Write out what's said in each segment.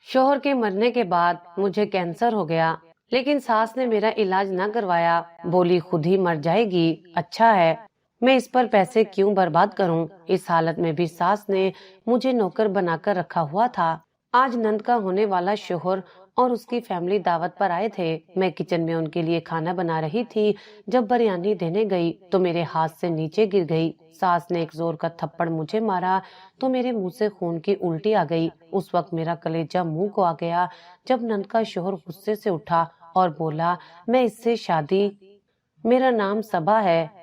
शोहर के मरने के बाद मुझे कैंसर हो गया, लेकिन सास ने मेरा इलाज ना करवाया। बोली खुद ही मर जाएगी। अच्छा है, मैं इस पर पैसे क्यों बर्बाद करूं। इस हालत में भी सास ने मुझे नौकर बनाकर रखा हुआ था। आज नंद का होने वाला शोहर और उसकी फैमिली दावत पर आए थे। मैं किचन में उनके लिए खाना बना रही थी। जब बिरयानी देने गई तो मेरे हाथ से नीचे गिर गई। सास ने एक जोर का थप्पड़ मुझे मारा तो मेरे मुंह से खून की उल्टी आ गई। उस वक्त मेरा कलेजा मुंह को आ गया जब नंद का शोहर गुस्से से उठा और बोला, मैं इससे शादी, मेरा नाम सबा है।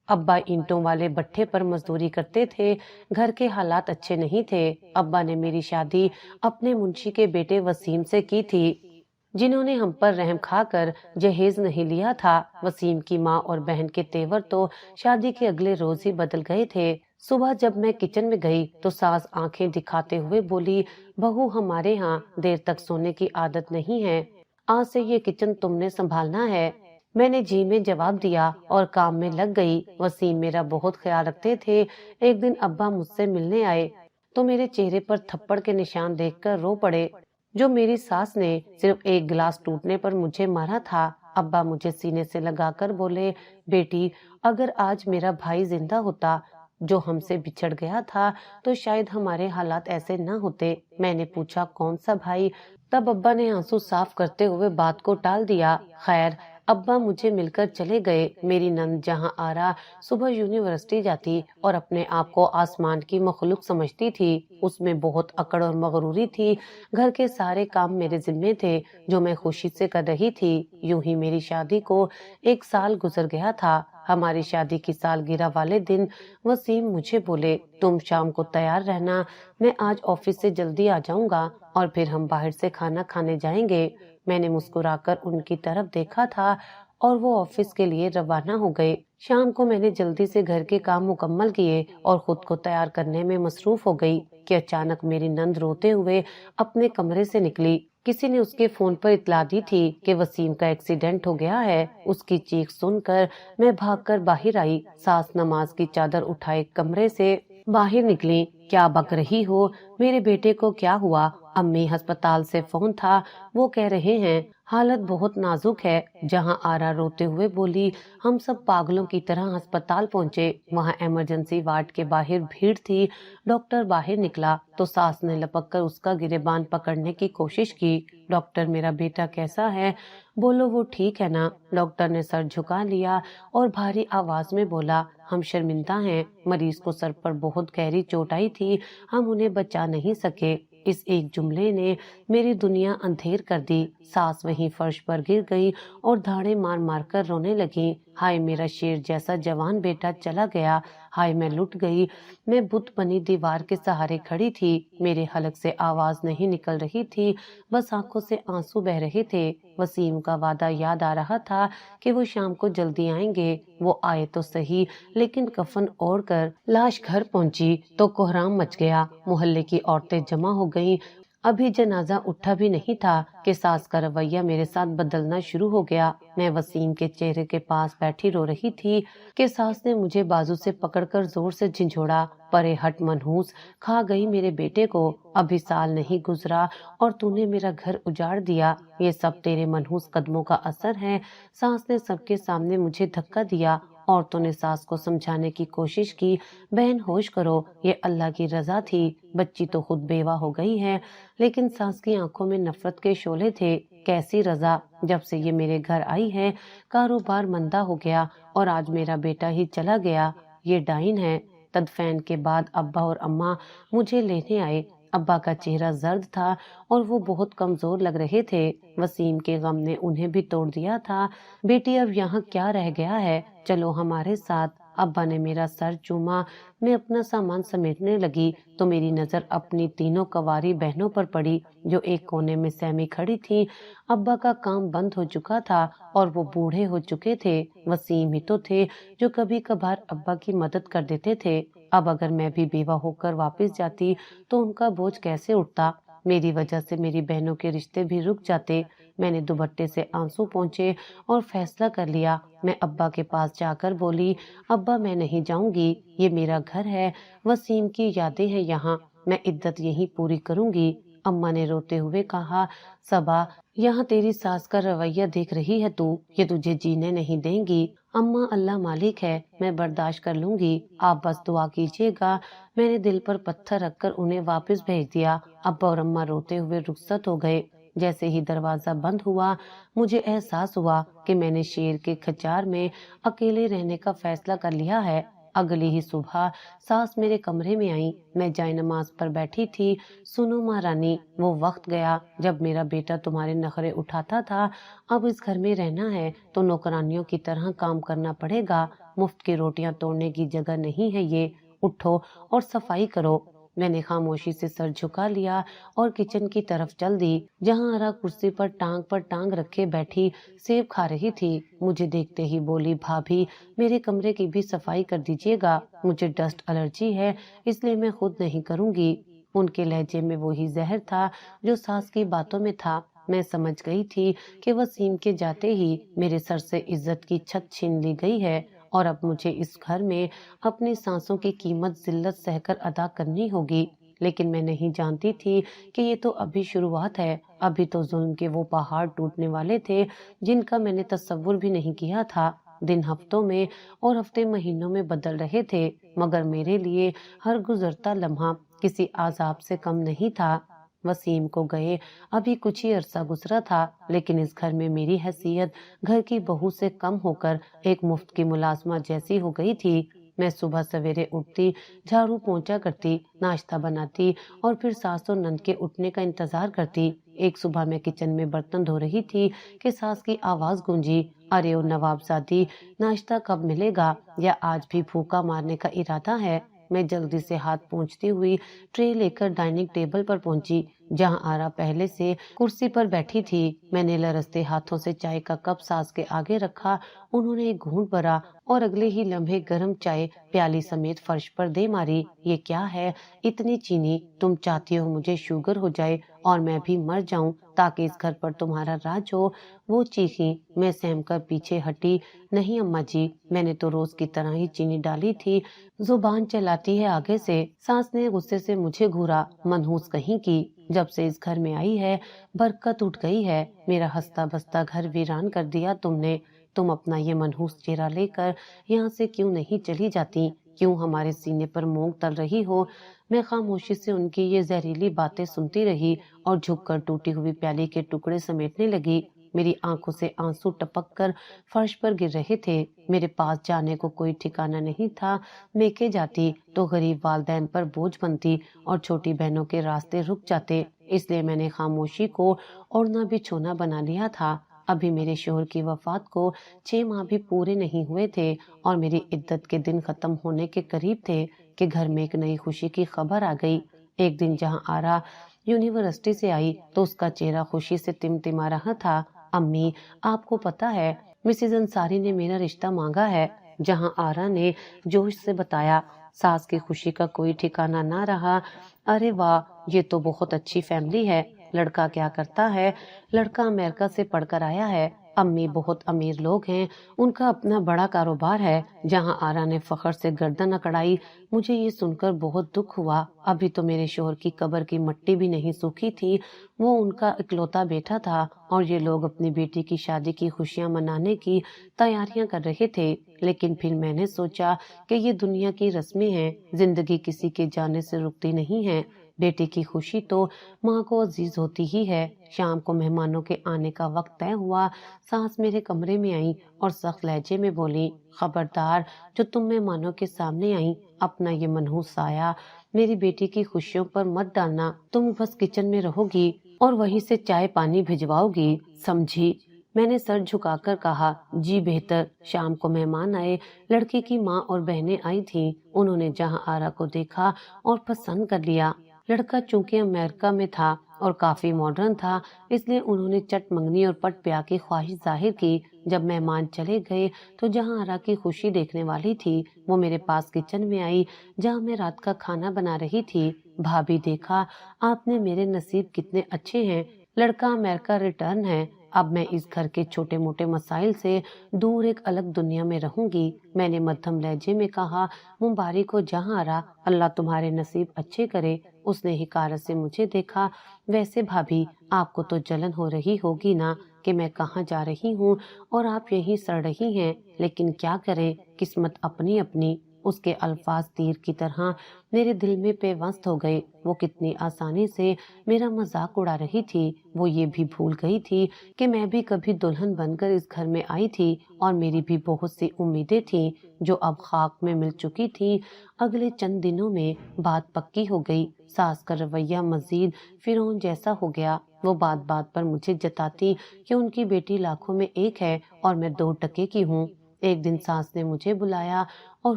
अब्बा ईंटों वाले भट्ठे पर मजदूरी करते थे। घर के हालात अच्छे नहीं थे। अब्बा ने मेरी शादी अपने मुंशी के बेटे वसीम से की थी, जिन्होंने हम पर रहम खाकर जहेज नहीं लिया था। वसीम की माँ और बहन के तेवर तो शादी के अगले रोज ही बदल गए थे। सुबह जब मैं किचन में गई तो सास आंखें दिखाते हुए बोली, बहू हमारे यहाँ देर तक सोने की आदत नहीं है, आज से ये किचन तुमने संभालना है। मैंने जी में जवाब दिया और काम में लग गई। वसीम मेरा बहुत ख्याल रखते थे। एक दिन अब्बा मुझसे मिलने आए तो मेरे चेहरे पर थप्पड़ के निशान देखकर रो पड़े, जो मेरी सास ने सिर्फ एक गिलास टूटने पर मुझे मारा था। अब्बा मुझे सीने से लगाकर बोले, बेटी, अगर आज मेरा भाई जिंदा होता जो हमसे बिछड़ गया था तो शायद हमारे हालात ऐसे न होते। मैंने पूछा, कौन सा भाई? तब अब्बा ने आंसू साफ करते हुए बात को टाल दिया। खैर, अब्बा मुझे मिलकर चले गए। मेरी नंद जहां आरा सुबह यूनिवर्सिटी जाती और अपने आप को आसमान की मखलूक समझती थी, उसमें बहुत अकड़ और मगरूरी थी। घर के सारे काम मेरे जिम्मे थे जो मैं खुशी से कर रही थी। यूं ही मेरी शादी को 1 साल गुजर गया था। हमारी शादी की सालगिरह वाले दिन वसीम मुझे बोले, तुम शाम को तैयार रहना, मैं आज ऑफिस से जल्दी आ जाऊंगा और फिर हम बाहर से खाना खाने जाएंगे। मैंने मुस्कुराकर उनकी तरफ देखा था और वो ऑफिस के लिए रवाना हो गए। शाम को मैंने जल्दी से घर के काम मुकम्मल किए और खुद को तैयार करने में मसरूफ हो गई कि अचानक मेरी नंद रोते हुए अपने कमरे से निकली। किसी ने उसके फोन पर इतला दी थी कि वसीम का एक्सीडेंट हो गया है। उसकी चीख सुनकर मैं भागकर बाहर आई। सास नमाज की चादर उठाए कमरे से बाहर निकली। क्या बक रही हो? मेरे बेटे को क्या हुआ? अम्मी, अस्पताल से फोन था, वो कह रहे हैं हालत बहुत नाजुक है। जहां आरा रोते हुए बोली, हम सब पागलों की तरह अस्पताल पहुंचे। वहां इमरजेंसी वार्ड के बाहर भीड़ थी। डॉक्टर बाहर निकला तो सास ने लपक कर उसका गिरेबान पकड़ने की कोशिश की। डॉक्टर, मेरा बेटा कैसा है? बोलो वो ठीक है ना? डॉक्टर ने सर झुका लिया और भारी आवाज में बोला, हम शर्मिंदा हैं, मरीज को सर पर बहुत गहरी चोट आई थी, हम उन्हें बचा नहीं सके। इस एक जुमले ने मेरी दुनिया अंधेर कर दी। सास वहीं फर्श पर गिर गई और धाड़े मार मार कर रोने लगी। हाय, मेरा शेर जैसा जवान बेटा चला गया। हाय, मैं लुट गई। मैं बुत बनी दीवार के सहारे खड़ी थी। मेरे हलक से आवाज नहीं निकल रही थी, बस आंखों से आंसू बह रहे थे। वसीम का वादा याद आ रहा था कि वो शाम को जल्दी आएंगे। वो आए तो सही, लेकिन कफन ओढ़ कर लाश घर पहुंची तो कोहराम मच गया। मोहल्ले की औरतें जमा हो गईं। अभी जनाजा उठा भी नहीं था कि सास का रवैया मेरे साथ बदलना शुरू हो गया। मैं वसीम के चेहरे के पास बैठी रो रही थी कि सास ने मुझे बाजू से पकड़कर जोर से झिंझोड़ा। परे हट मनहूस, खा गई मेरे बेटे को। अभी साल नहीं गुजरा और तूने मेरा घर उजाड़ दिया। ये सब तेरे मनहूस कदमों का असर है। सास ने सबके सामने मुझे धक्का दिया। औरतों ने सास को समझाने की कोशिश की, बहन होश करो, ये अल्लाह की रजा थी। बच्ची तो खुद बेवा हो गई है। लेकिन सास की आंखों में नफरत के शोले थे। कैसी रजा? जब से ये मेरे घर आई है कारोबार मंदा हो गया और आज मेरा बेटा ही चला गया। ये डाइन है। तदफैन के बाद अब्बा और अम्मा मुझे लेने आए। अब्बा का चेहरा जर्द था और वो बहुत कमजोर लग रहे थे। वसीम के गम ने उन्हें भी तोड़ दिया था। बेटी, अब यहाँ क्या रह गया है? चलो हमारे साथ। अब्बा ने मेरा सर चूमा। मैं अपना सामान समेटने लगी तो मेरी नजर अपनी तीनों कवारी बहनों पर पड़ी जो एक कोने में सहमी खड़ी थी। अब्बा का काम बंद हो चुका था और वो बूढ़े हो चुके थे। वसीम ही तो थे जो कभी कभार अब्बा की मदद कर देते थे। अब अगर मैं भी बेवा होकर वापस जाती तो उनका बोझ कैसे उठता? मेरी वजह से मेरी बहनों के रिश्ते भी रुक जाते। मैंने दुपट्टे से आंसू पोंछे और फैसला कर लिया। मैं अब्बा के पास जाकर बोली, अब्बा, मैं नहीं जाऊंगी, ये मेरा घर है, वसीम की यादें हैं यहाँ, मैं इद्दत यहीं पूरी करूंगी। अम्मा ने रोते हुए कहा, सबा, यहाँ तेरी सास का रवैया देख रही है तू, ये तुझे जीने नहीं देंगी। अम्मा, अल्लाह मालिक है, मैं बर्दाश्त कर लूंगी, आप बस दुआ कीजिएगा। मैंने दिल पर पत्थर रखकर उन्हें वापस भेज दिया। अब्बा और अम्मा रोते हुए रुखसत हो गए। जैसे ही दरवाजा बंद हुआ, मुझे एहसास हुआ कि मैंने शेर के खच्चार में अकेले रहने का फैसला कर लिया है। अगली ही सुबह सास मेरे कमरे में आई। मैं जाए नमाज पर बैठी थी। सुनो महारानी, वो वक्त गया जब मेरा बेटा तुम्हारे नखरे उठाता था। अब इस घर में रहना है तो नौकरानियों की तरह काम करना पड़ेगा। मुफ्त की रोटियां तोड़ने की जगह नहीं है ये। उठो और सफाई करो। मैंने खामोशी से सर झुका लिया और किचन की तरफ चल दी, जहां आरा कुर्सी पर टांग रखे बैठी सेब खा रही थी। मुझे देखते ही बोली, भाभी, मेरे कमरे की भी सफाई कर दीजिएगा, मुझे डस्ट एलर्जी है, इसलिए मैं खुद नहीं करूंगी। उनके लहजे में वही जहर था जो सास की बातों में था। मैं समझ गई थी कि वसीम के जाते ही मेरे सर से इज्जत की छत छीन ली गई है और अब मुझे इस घर में अपनी सांसों की कीमत जिल्लत सहकर अदा करनी होगी। लेकिन मैं नहीं जानती थी कि ये तो अभी शुरुआत है। अभी तो जुल्म के वो पहाड़ टूटने वाले थे जिनका मैंने तसव्वुर भी नहीं किया था। दिन हफ्तों में और हफ्ते महीनों में बदल रहे थे, मगर मेरे लिए हर गुजरता लम्हा किसी आजाब से कम नहीं था। वसीम को गए अभी कुछ ही अरसा गुजरा था, लेकिन इस घर में मेरी हैसियत घर की बहू से कम होकर एक मुफ्त की मुलाजमा जैसी हो गई थी। मैं सुबह सवेरे उठती, झाड़ू पोंछा करती, नाश्ता बनाती और फिर सास और नंद के उठने का इंतजार करती। एक सुबह मैं किचन में बर्तन धो रही थी कि सास की आवाज गूंजी, अरे ओ नवाबजादी, नाश्ता कब मिलेगा या आज भी भूखा मारने का इरादा है? मैं जल्दी से हाथ पोंछती हुई ट्रे लेकर डाइनिंग टेबल पर पहुंची, जहां आरा पहले से कुर्सी पर बैठी थी। मैंने लरसते हाथों से चाय का कप सास के आगे रखा। उन्होंने एक घूंट भरा और अगले ही लम्हे गर्म चाय प्याली समेत फर्श पर दे मारी। ये क्या है, इतनी चीनी? तुम चाहती हो मुझे शुगर हो जाए और मैं भी मर जाऊं ताकि इस घर पर तुम्हारा राज हो? वो चीखी। मैं सहम कर पीछे हटी। नहीं अम्मा जी, मैंने तो रोज की तरह ही चीनी डाली थी। जुबान चलाती है आगे से। सास ने गुस्से से मुझे घूरा, मनहूस कहीं की, जब से इस घर में आई है बरकत उठ गई है। मेरा हंसता बसता घर वीरान कर दिया तुमने। तुम अपना ये मनहूस चेहरा लेकर यहाँ से क्यों नहीं चली जाती? क्यों हमारे सीने पर मूंग तल रही हो? मैं खामोशी से उनकी ये जहरीली बातें सुनती रही और झुककर टूटी हुई प्याली के टुकड़े समेटने लगी। मेरी आंखों से आंसू टपक कर फर्श पर गिर रहे थे। मेरे पास जाने को कोई ठिकाना नहीं था। मेके जाती तो गरीब वालदैन पर बोझ बनती और छोटी बहनों के रास्ते रुक जाते। इसलिए मैंने खामोशी को ओढ़ना बिछोना बना लिया था। अभी मेरे शोहर की वफात को 6 माह भी पूरे नहीं हुए थे और मेरी इद्दत के दिन खत्म होने के करीब थे कि घर में एक नई खुशी की खबर आ गई। एक दिन जहां आरा यूनिवर्सिटी से आई तो उसका चेहरा खुशी से टिमटिमा रहा था। अम्मी, आपको पता है, मिसेज अंसारी ने मेरा रिश्ता मांगा है। जहां आरा ने जोश से बताया। सास की खुशी का कोई ठिकाना ना रहा। अरे वाह, ये तो बहुत अच्छी फैमिली है। लड़का क्या करता है? लड़का अमेरिका से पढ़कर आया है। अम्मी बहुत अमीर लोग हैं, उनका अपना बड़ा कारोबार है। जहां आरा ने फखर से गर्दन अकड़ाई। मुझे ये सुनकर बहुत दुख हुआ। अभी तो मेरे शोहर की कब्र की मट्टी भी नहीं सूखी थी। वो उनका इकलौता बेटा था और ये लोग अपनी बेटी की शादी की खुशियां मनाने की तैयारियां कर रहे थे। लेकिन फिर मैंने सोचा कि ये दुनिया की रस्में हैं, जिंदगी किसी के जाने से रुकती नहीं है। बेटी की खुशी तो माँ को अजीज होती ही है। शाम को मेहमानों के आने का वक्त तय हुआ। सास मेरे कमरे में आई और सख्त लहजे में बोली, खबरदार, जो तुम मेहमानों के सामने आई अपना ये मनहूस साया मेरी बेटी की खुशियों पर मत डालना। तुम बस किचन में रहोगी और वहीं से चाय पानी भिजवाओगी, समझी? मैंने सर झुकाकर कहा, जी बेहतर। शाम को मेहमान आए। लड़की की माँ और बहनें आई थीं। उन्होंने जहां आरा को देखा और पसंद कर लिया। लड़का चूंकि अमेरिका में था और काफी मॉडर्न था, इसलिए उन्होंने चट मंगनी और पट ब्याह की ख्वाहिश जाहिर की। जब मेहमान चले गए तो जहां आरा की खुशी देखने वाली थी, वो मेरे पास किचन में आई, जहां मैं रात का खाना बना रही थी। भाभी, देखा आपने, मेरे नसीब कितने अच्छे हैं। लड़का अमेरिका रिटर्न है। अब मैं इस घर के छोटे मोटे मसाइल से दूर एक अलग दुनिया में रहूंगी। मैंने मध्यम लहजे में कहा, मुबारक हो जहां आरा, अल्लाह तुम्हारे नसीब अच्छे करे। उसने हिकारत से मुझे देखा। वैसे भाभी, आपको तो जलन हो रही होगी ना कि मैं कहाँ जा रही हूँ और आप यहीं सड़ रही हैं, लेकिन क्या करें, किस्मत अपनी अपनी। उसके अल्फाज तीर की तरह मेरे दिल में पेवस्त हो गए। वो कितनी आसानी से मेरा मजाक उड़ा रही थी। वो ये भी भूल गई थी कि मैं भी कभी दुल्हन बनकर इस घर में आई थी और मेरी भी बहुत सी उम्मीदें थीं जो अब खाक में मिल चुकी थी। अगले चंद दिनों में बात पक्की हो गई। सास का रवैया मजीद फिरौन जैसा हो गया। वो बात बात पर मुझे जताती कि उनकी बेटी लाखों में एक है और मैं 2 टके की हूँ। एक दिन सास ने मुझे बुलाया और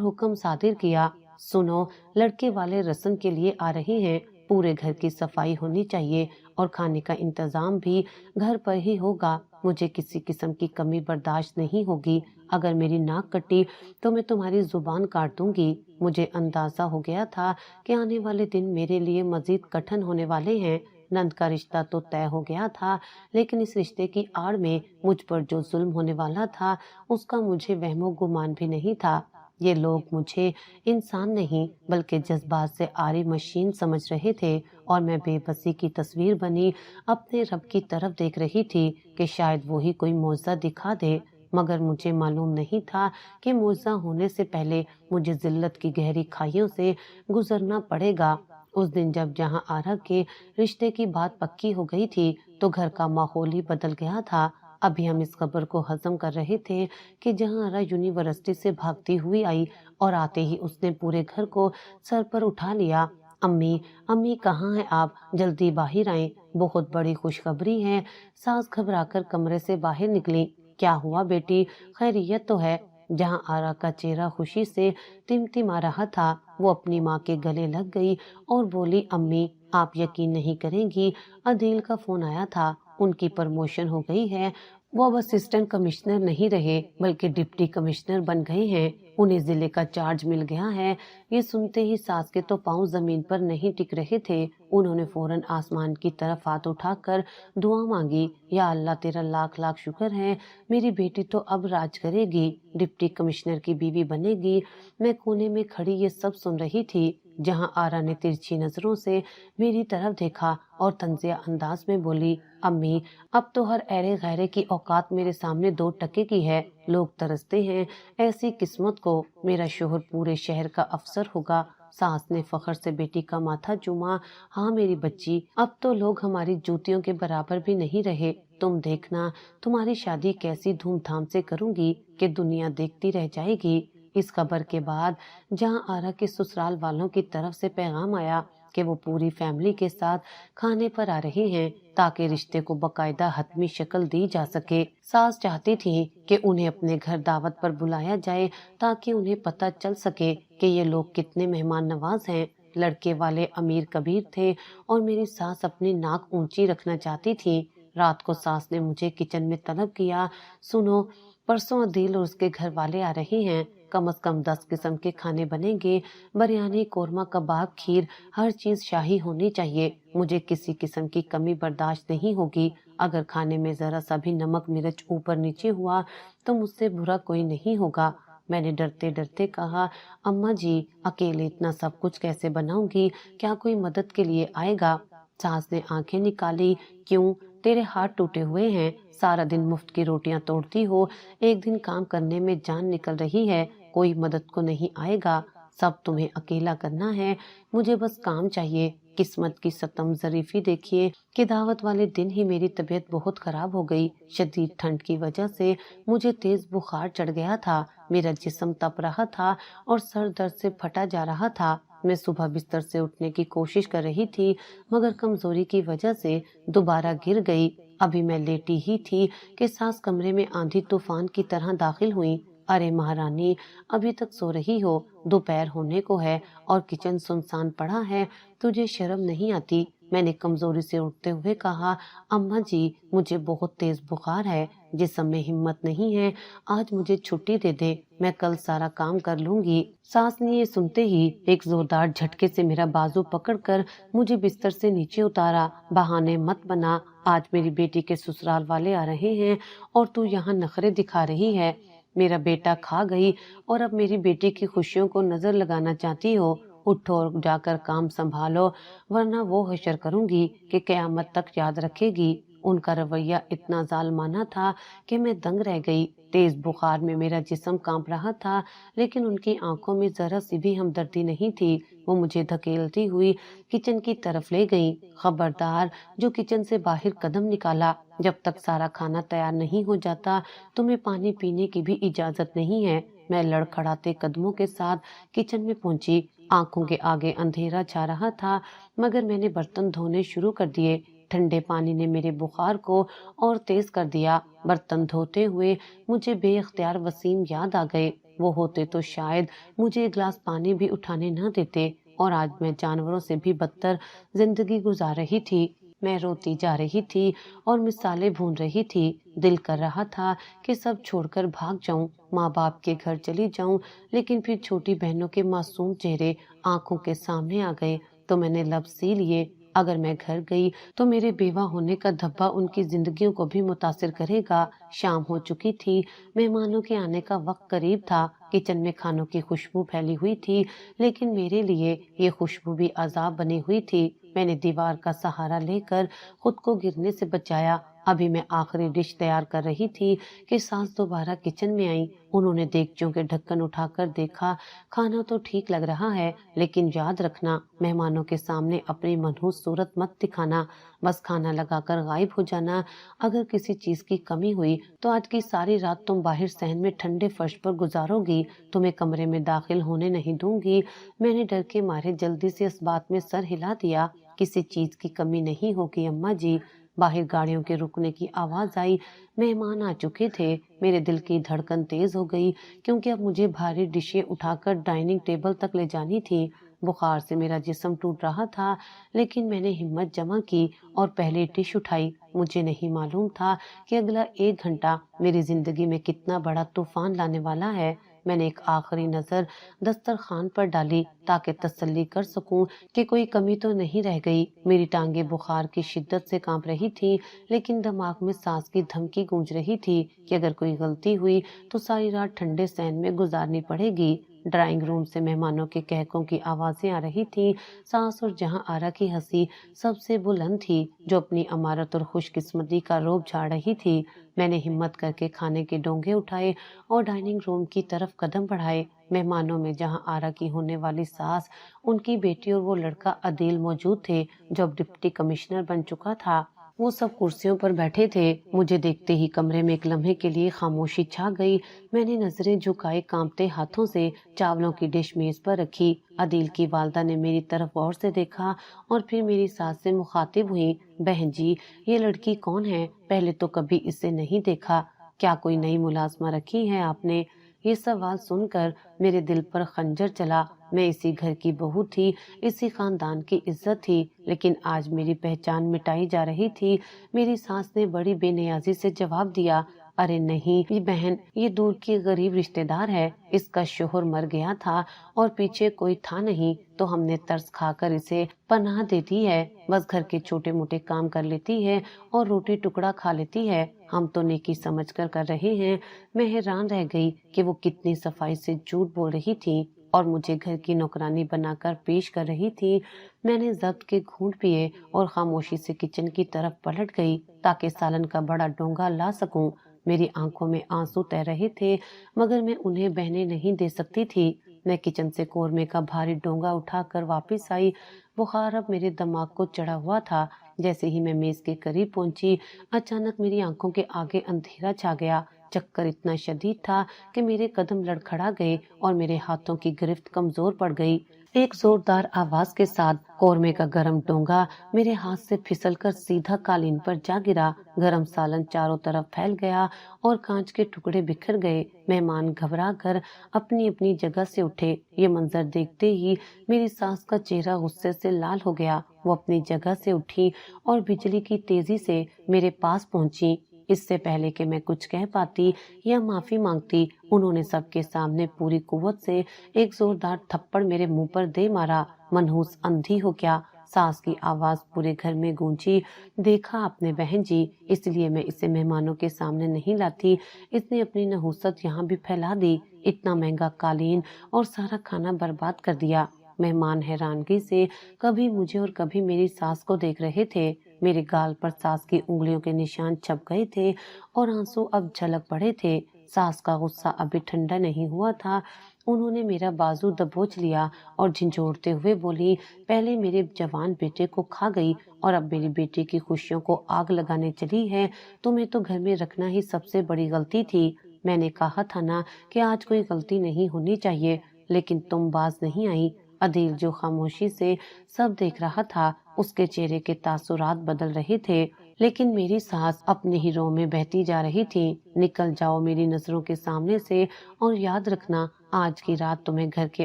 हुक्म सादिर किया, सुनो, लड़के वाले रस्म के लिए आ रहे हैं। पूरे घर की सफाई होनी चाहिए और खाने का इंतजाम भी घर पर ही होगा। मुझे किसी किस्म की कमी बर्दाश्त नहीं होगी। अगर मेरी नाक कटी तो मैं तुम्हारी जुबान काट दूंगी। मुझे अंदाजा हो गया था कि आने वाले दिन मेरे लिए मजीद कठिन होने वाले हैं। नंद का रिश्ता तो तय हो गया था, लेकिन इस रिश्ते की आड़ में मुझ पर जो जुल्म होने वाला था उसका मुझे वहमो गुमान भी नहीं था। ये लोग मुझे इंसान नहीं बल्कि जज्बात से आरी मशीन समझ रहे थे और मैं बेबसी की तस्वीर बनी अपने रब की तरफ देख रही थी कि शायद वो ही कोई मौजज़ा दिखा दे। मगर मुझे मालूम नहीं था कि मौजज़ा होने से पहले मुझे जिल्लत की गहरी खाइयों से गुजरना पड़ेगा। उस दिन जब जहाँ आरा के रिश्ते की बात पक्की हो गई थी तो घर का माहौल ही बदल गया था। अभी हम इस खबर को हजम कर रहे थे कि जहाँ आरा यूनिवर्सिटी से भागती हुई आई और आते ही उसने पूरे घर को सर पर उठा लिया। अम्मी, अम्मी कहाँ हैं आप? जल्दी बाहर आएं, बहुत बड़ी खुशखबरी है। सास घबराकर कमरे से बाहर निकली। क्या हुआ बेटी, खैरियत तो है? जहाँ आरा का चेहरा खुशी से टिमटिमा रहा था वो अपनी माँ के गले लग गई और बोली, अम्मी, आप यकीन नहीं करेंगी, अदील का फोन आया था। उनकी प्रमोशन हो गई है। वो अब असिस्टेंट कमिश्नर नहीं रहे बल्कि डिप्टी कमिश्नर बन गए हैं। उन्हें जिले का चार्ज मिल गया है। ये सुनते ही सास के तो पांव जमीन पर नहीं टिक रहे थे। उन्होंने फौरन आसमान की तरफ हाथ उठाकर दुआ मांगी, या अल्लाह तेरा लाख लाख शुक्र है, मेरी बेटी तो अब राज करेगी, डिप्टी कमिश्नर की बीवी बनेगी। मैं कोने में खड़ी ये सब सुन रही थी। जहां आरा ने तिरछी नजरों से मेरी तरफ देखा और तंजिया अंदाज में बोली, अम्मी, अब तो हर ऐरे गैरे की औकात मेरे सामने 2 टके की है। लोग तरसते हैं ऐसी किस्मत को। मेरा शोहर पूरे शहर का अफसर होगा। सास ने फखर से बेटी का माथा चूमा। हाँ मेरी बच्ची, अब तो लोग हमारी जूतियों के बराबर भी नहीं रहे। तुम देखना, तुम्हारी शादी कैसी धूमधाम से करूंगी कि दुनिया देखती रह जाएगी। इस खबर के बाद जहां आरा के ससुराल वालों की तरफ से पैगाम आया कि वो पूरी फैमिली के साथ खाने पर आ रहे हैं ताकि रिश्ते को बकायदा हतमी शक्ल दी जा सके। सास चाहती थी कि उन्हें अपने घर दावत पर बुलाया जाए ताकि उन्हें पता चल सके कि ये लोग कितने मेहमान नवाज हैं। लड़के वाले अमीर कबीर थे और मेरी सास अपनी नाक ऊंची रखना चाहती थी। रात को सास ने मुझे किचन में तलब किया, सुनो, परसों अदील और उसके घर वाले आ रहे हैं। कम से कम 10 किस्म के खाने बनेंगे, बिरयानी, कोरमा, कबाब, खीर, हर चीज शाही होनी चाहिए। मुझे किसी किस्म की कमी बर्दाश्त नहीं होगी। अगर खाने में जरा सा भी नमक मिर्च ऊपर नीचे हुआ तो मुझसे बुरा कोई नहीं होगा। मैंने डरते डरते कहा, अम्मा जी, अकेले इतना सब कुछ कैसे बनाऊंगी? क्या कोई मदद के लिए आएगा? सास ने आंखें निकाली, क्यों, तेरे हाथ टूटे हुए हैं? सारा दिन मुफ्त की रोटियां तोड़ती हो, एक दिन काम करने में जान निकल रही है। कोई मदद को नहीं आएगा, सब तुम्हें अकेला करना है। मुझे बस काम चाहिए। किस्मत की सतम जरीफी देखिए कि दावत वाले दिन ही मेरी तबीयत बहुत खराब हो गई। शदीद ठंड की वजह से मुझे तेज बुखार चढ़ गया था। मेरा जिस्म तप रहा था और सर दर्द से फटा जा रहा था। मैं सुबह बिस्तर से उठने की कोशिश कर रही थी मगर कमजोरी की वजह से दोबारा गिर गई। अभी मैं लेटी ही थी कि सास कमरे में आंधी तूफान की तरह दाखिल हुई। अरे महारानी, अभी तक सो रही हो? दोपहर होने को है और किचन सुनसान पड़ा है। तुझे शर्म नहीं आती? मैंने कमजोरी से उठते हुए कहा, अम्मा जी, मुझे बहुत तेज बुखार है, जिस्म में हिम्मत नहीं है। आज मुझे छुट्टी दे दे, मैं कल सारा काम कर लूंगी। सास ने ये सुनते ही एक जोरदार झटके से मेरा बाजू पकड़कर मुझे बिस्तर से नीचे उतारा। बहाने मत बना, आज मेरी बेटी के ससुराल वाले आ रहे हैं और तू यहाँ नखरे दिखा रही है। मेरा बेटा खा गई और अब मेरी बेटी की खुशियों को नजर लगाना चाहती हो? اٹھو اور جا کر کام سنبھالو ورنہ وہ حشر کروں گی کہ قیامت تک یاد رکھے گی۔ ان کا رویہ اتنا ظالمانہ تھا کہ میں دنگ رہ گئی۔ تیز بخار میں میرا جسم کانپ رہا تھا لیکن ان کی آنکھوں میں ذرا سی بھی ہمدردی نہیں تھی۔ وہ مجھے دھکیلتی ہوئی کچن کی طرف لے گئیں۔ خبردار، جو کچن سے باہر قدم نکالا، جب تک سارا کھانا تیار نہیں ہو جاتا تمہیں پانی پینے کی بھی اجازت نہیں ہے۔ میں لڑکھڑاتے قدموں کے ساتھ کچن میں پہنچی۔ آنکھوں کے آگے اندھیرا چھا رہا تھا مگر میں نے برتن دھونے شروع کر دیے۔ ٹھنڈے پانی نے میرے بخار کو اور تیز کر دیا۔ برتن دھوتے ہوئے مجھے بے اختیار وسیم یاد آ گئے۔ وہ ہوتے تو شاید مجھے ایک گلاس پانی بھی اٹھانے نہ دیتے اور آج میں جانوروں سے بھی بدتر زندگی گزار رہی تھی۔ میں روتی جا رہی تھی اور مثالیں بھون رہی تھی۔ دل کر رہا تھا کہ سب چھوڑ کر بھاگ جاؤں، ماں باپ کے گھر چلی جاؤں، لیکن پھر چھوٹی بہنوں کے معصوم چہرے آنکھوں کے سامنے آ گئے تو میں نے لب سی لیے۔ اگر میں گھر گئی تو میرے بیوہ ہونے کا دھبا ان کی زندگیوں کو بھی متاثر کرے گا۔ شام ہو چکی تھی، مہمانوں کے آنے کا وقت قریب تھا۔ کچن میں کھانوں کی خوشبو پھیلی ہوئی تھی لیکن میرے لیے یہ خوشبو بھی عذاب بنی ہوئی تھی۔ میں نے دیوار کا سہارا لے کر خود کو گرنے سے بچایا۔ ابھی میں آخری ڈش تیار کر رہی تھی کہ ساس دوبارہ کچن میں آئیں۔ انہوں نے دیگچوں کے ڈھکن اٹھا کر دیکھا۔ کھانا تو ٹھیک لگ رہا ہے لیکن یاد رکھنا مہمانوں کے سامنے اپنی منحوس صورت مت دکھانا، بس کھانا لگا کر غائب ہو جانا۔ اگر کسی چیز کی کمی ہوئی تو آج کی ساری رات تم باہر صحن میں ٹھنڈے فرش پر گزارو گی، تمہیں کمرے میں داخل ہونے نہیں دوں گی۔ میں نے ڈر کے مارے جلدی سے اس بات میں سر ہلا دیا۔ کسی چیز کی کمی نہیں ہوگی اماں جی۔ باہر گاڑیوں کے رکنے کی آواز آئی۔ مہمان آ چکے تھے۔ میرے دل کی دھڑکن تیز ہو گئی کیونکہ اب مجھے بھاری ڈشیں اٹھا کر ڈائننگ ٹیبل تک لے جانی تھی۔ بخار سے میرا جسم ٹوٹ رہا تھا لیکن میں نے ہمت جمع کی اور پہلی ڈش اٹھائی۔ مجھے نہیں معلوم تھا کہ اگلا 1 گھنٹہ میری زندگی میں کتنا بڑا طوفان لانے والا ہے۔ میں نے ایک آخری نظر دسترخوان پر ڈالی تاکہ تسلی کر سکوں کہ کوئی کمی تو نہیں رہ گئی۔ میری ٹانگیں بخار کی شدت سے کانپ رہی تھی لیکن دماغ میں ساس کی دھمکی گونج رہی تھی کہ اگر کوئی غلطی ہوئی تو ساری رات ٹھنڈے صحن میں گزارنی پڑے گی۔ ڈرائنگ روم سے مہمانوں کے کہکوں کی آوازیں آ رہی تھی۔ ساس اور جہاں آرا کی ہنسی سب سے بلند تھی جو اپنی امارت اور خوش قسمتی کا روب جھاڑ رہی تھی۔ میں نے ہمت کر کے کھانے کے ڈونگے اٹھائے اور ڈائننگ روم کی طرف قدم بڑھائے۔ مہمانوں میں جہاں آرا کی ہونے والی ساس، ان کی بیٹی اور وہ لڑکا عدیل موجود تھے جو اب ڈپٹی کمشنر بن چکا تھا۔ وہ سب کرسیوں پر بیٹھے تھے۔ مجھے دیکھتے ہی کمرے میں ایک لمحے کے لیے خاموشی چھا گئی۔ میں نے نظریں جھکائے کانپتے ہاتھوں سے چاولوں کی ڈش میز پر رکھی۔ عدیل کی والدہ نے میری طرف غور سے دیکھا اور پھر میری ساس سے مخاطب ہوئی، بہن جی یہ لڑکی کون ہے؟ پہلے تو کبھی اسے نہیں دیکھا۔ کیا کوئی نئی ملازمہ رکھی ہے آپ نے؟ یہ سوال سن کر میرے دل پر خنجر چلا۔ میں اسی گھر کی بہو تھی، اسی خاندان کی عزت تھی، لیکن آج میری پہچان مٹائی جا رہی تھی۔ میری ساس نے بڑی بے نیازی سے جواب دیا، ارے نہیں یہ بہن، یہ دور کی غریب رشتہ دار ہے، اس کا شوہر مر گیا تھا اور پیچھے کوئی تھا نہیں تو ہم نے ترس کھا کر اسے پناہ دے دی ہے۔ بس گھر کے چھوٹے موٹے کام کر لیتی ہے اور روٹی ٹکڑا کھا لیتی ہے۔ ہم تو نیکی سمجھ کر رہے ہیں۔ میں حیران رہ گئی کہ وہ کتنی صفائی سے جھوٹ بول رہی تھی اور مجھے گھر کی نوکرانی بنا کر پیش کر رہی تھی۔ میں نے ضبط کے گھونٹ پیے اور خاموشی سے کچن کی طرف پلٹ گئی تاکہ سالن کا بڑا ڈونگا لا سکوں۔ میری آنکھوں میں آنسو تیر رہے تھے مگر میں انہیں بہنے نہیں دے سکتی تھی۔ میں کچن سے قورمے کا بھاری ڈونگا اٹھا کر واپس آئی۔ بخار اب میرے دماغ کو چڑھا ہوا تھا۔ جیسے ہی میں میز کے قریب پہنچی اچانک میری آنکھوں کے آگے اندھیرا چھا گیا۔ چکر اتنا شدید تھا کہ میرے قدم لڑکھڑا گئے اور میرے ہاتھوں کی گرفت کمزور پڑ گئی۔ ایک زوردار آواز کے ساتھ قورمے کا گرم ڈونگا میرے ہاتھ سے پھسل کر سیدھا قالین پر جا گرا۔ گرم سالن چاروں طرف پھیل گیا اور کانچ کے ٹکڑے بکھر گئے۔ مہمان گھبرا کر اپنی اپنی جگہ سے اٹھے۔ یہ منظر دیکھتے ہی میری ساس کا چہرہ غصے سے لال ہو گیا۔ وہ اپنی جگہ سے اٹھی اور بجلی کی تیزی سے میرے پاس پہنچی۔ اس سے پہلے کہ میں کچھ کہہ پاتی یا معافی مانگتی، انہوں نے سب کے سامنے پوری قوت سے ایک زوردار تھپڑ میرے منہ پر دے مارا۔ منحوس اندھی ہو کیا؟ ساس کی آواز پورے گھر میں گونجی۔ دیکھا آپ نے بہن جی، اس لیے میں اسے مہمانوں کے سامنے نہیں لاتی۔ اس نے اپنی نحوست یہاں بھی پھیلا دی، اتنا مہنگا قالین اور سارا کھانا برباد کر دیا۔ मेहमान हैरानगी से कभी मुझे और कभी मेरी सास को देख रहे थे। मेरे गाल पर सास की उंगलियों के निशान छप गए थे और आंसू अब झलक पड़े थे। सास का गुस्सा अभी ठंडा नहीं हुआ था। उन्होंने मेरा बाजू दबोच लिया और झिंझोड़ते हुए बोली, पहले मेरे जवान बेटे को खा गई और अब मेरी बेटी की खुशियों को आग लगाने चली है। तुम्हें तो घर में रखना ही सबसे बड़ी गलती थी। मैंने कहा था ना कि आज कोई गलती नहीं होनी चाहिए, लेकिन तुम बाज नहीं आई। अदील जो खामोशी से सब देख रहा था, उसके चेहरे के तासुरात बदल रहे थे, लेकिन मेरी सांस अपने ही रों में बहती जा रही थी। निकल जाओ मेरी नजरों के सामने से, और याद रखना आज की रात तुम्हें घर के